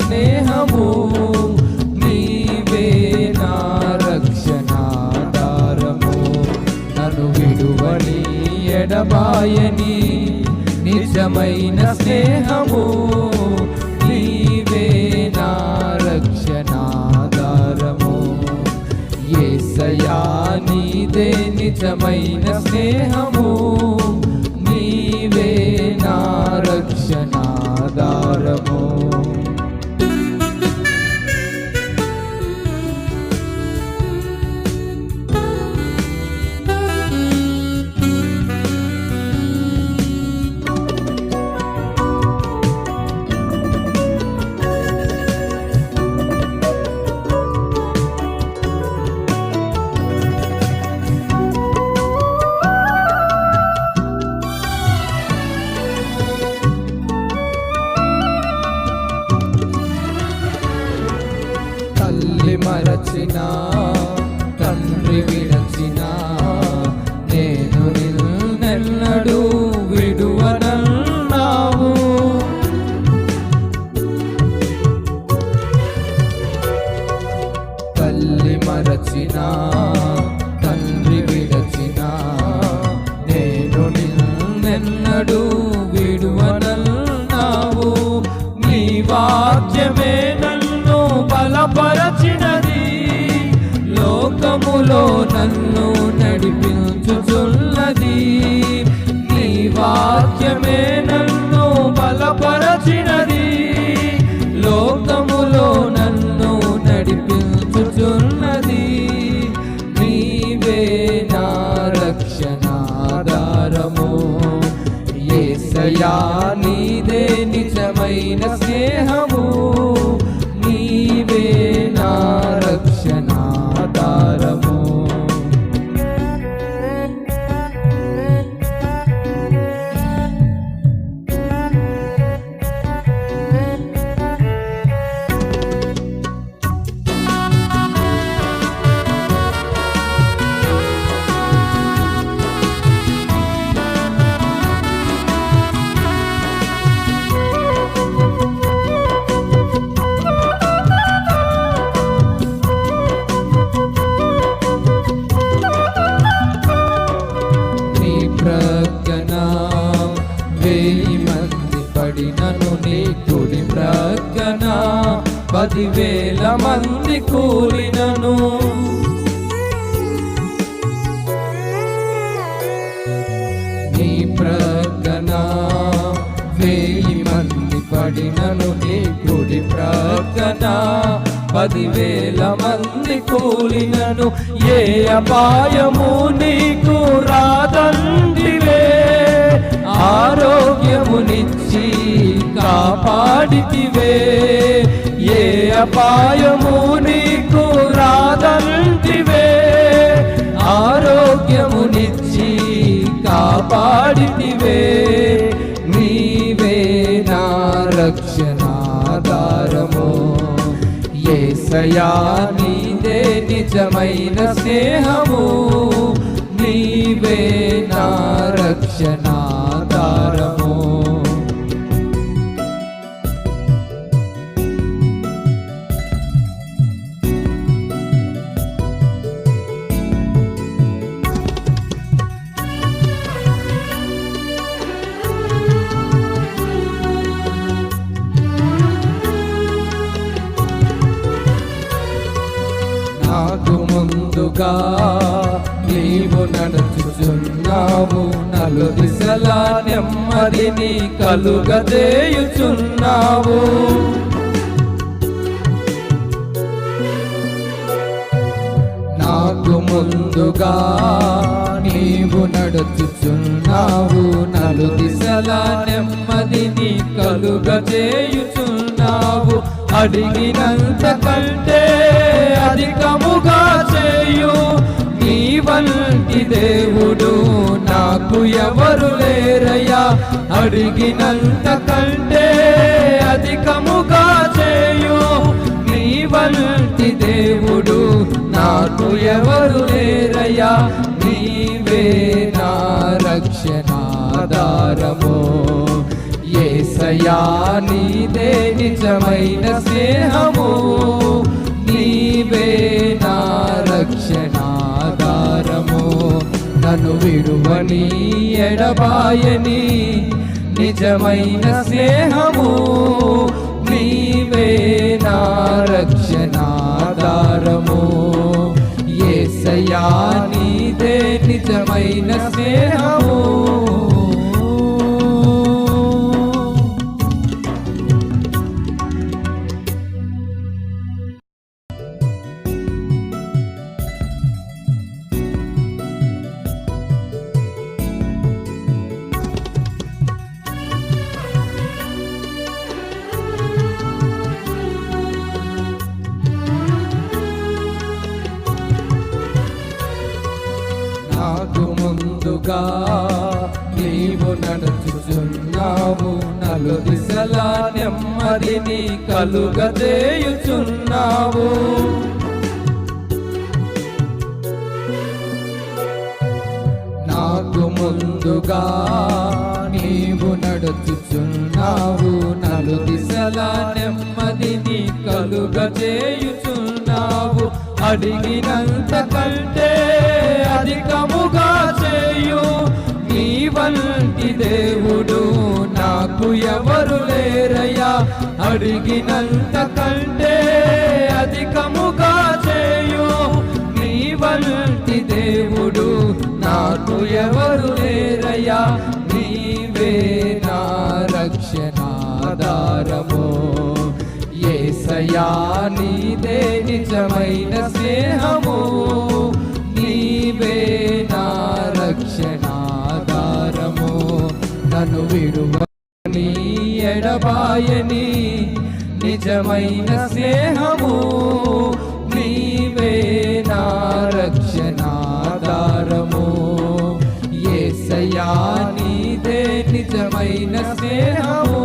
స్నేహము నీవే నా రక్షణాధారము, నన్ను విడువని ఎడబాయని నిజమైన స్నేహము నీవే నా రక్షణాధారము. యేసయ్యా నీదే నిజమైన స్నేహము, నీవే నా రక్షణాధారము. తల్లి మరచినా తండ్రి విడచినా నేను నిన్నెన్నడూ విడువనన్నావు. తల్లి మరచినా తండ్రి విడచినా నేను నిన్నెన్నడూ విడువనన్నావు. నీ వాక్యమే బలపరచినది, లోకములో నన్ను నడిపించుచున్నది. నీ వాక్యమే నన్ను బలపరచినది, లోకములో నన్ను నడిపించుచున్నది. నీవే నా రక్షణాధారము, యేసయ్యా నీదే నిజమైన స్నేహము, నీవే నా రక్షణాధారము. ప్రక్కన 1000 మంది పడినను నీ కుడి ప్రక్కన 10,000 మంది కూలినను. నీ ప్రక్కన 1000 మంది పడినను నీ కుడి ప్రక్కన 10,000 మంది కూలినను. ఏ అపాయము నీకు రాదంటివే, ఆరోగ్యమునిచ్చి కాపాడితివే. ఏ అపాయము నీకు రాదంటివే, ఆరోగ్యమునిచ్చి కాపాడితివే. నీవే నా రక్షణాధారము, యేసయ్యా నీదే నిజమైన స్నేహము, నీవే నా రక్షణాధారము. నాకు ముందుగా నీవు నడుచుచున్నావు, నలుదిశలా నెమ్మదిని కలుగజేయుచున్నావు. నాకు ముందుగా నీవు నడుచుచున్నావు, నలుదిశలా నెమ్మదిని కలుగజేయుచున్నావు. అడిగినంత కంటే అధికముగా చేయు నీ వంటి దేవుడు నాకు ఎవరు లేరయ్యా. అడిగినంత కంటే అధికముగా చేయు నీ వంటి దేవుడు నాకు ఎవరు లేరయ్యా. నీవే నా రక్షణాధారము, యేసయ్యా నీదే నిజమైన స్నేహము. నీవే నా రక్షణాధారము, నన్ను విడువని ఎడబాయని నిజమైన స్నేహము. నీవే నా రక్షణాధారము, యేసయ్యా నీదే నిజమైన స్నేహము. నాకు ముందుగా నీవు నడుచుచున్నావు, నలుదిశలా నెమ్మదిని కలుగజేయుచున్నావు. నాకు ముందుగా నీవు నడుచుచున్నావు, నలుదిశలా నెమ్మదిని కలుగజేయుచున్నావు. అడిగినంత కంటే అధికముగా చేయు నీ వంటి దేవుడు నాకు ఎవరు లేరయ్యా. అడిగినంత కంటే అధికముగా చేయు నీ వంటి దేవుడు నాకు ఎవరు లేరయ్యా. నీవే నా రక్షణాధారము, యేసయ్యా నీదే నిజమైన స్నేహము. నీవే నా రక్షణాధారము, నన్ను విడువని ఎడబాయని నిజమైన స్నేహము. నీవే నా రక్షణాధారము, యేసయ్యా నీదే నిజమైన స్నేహము.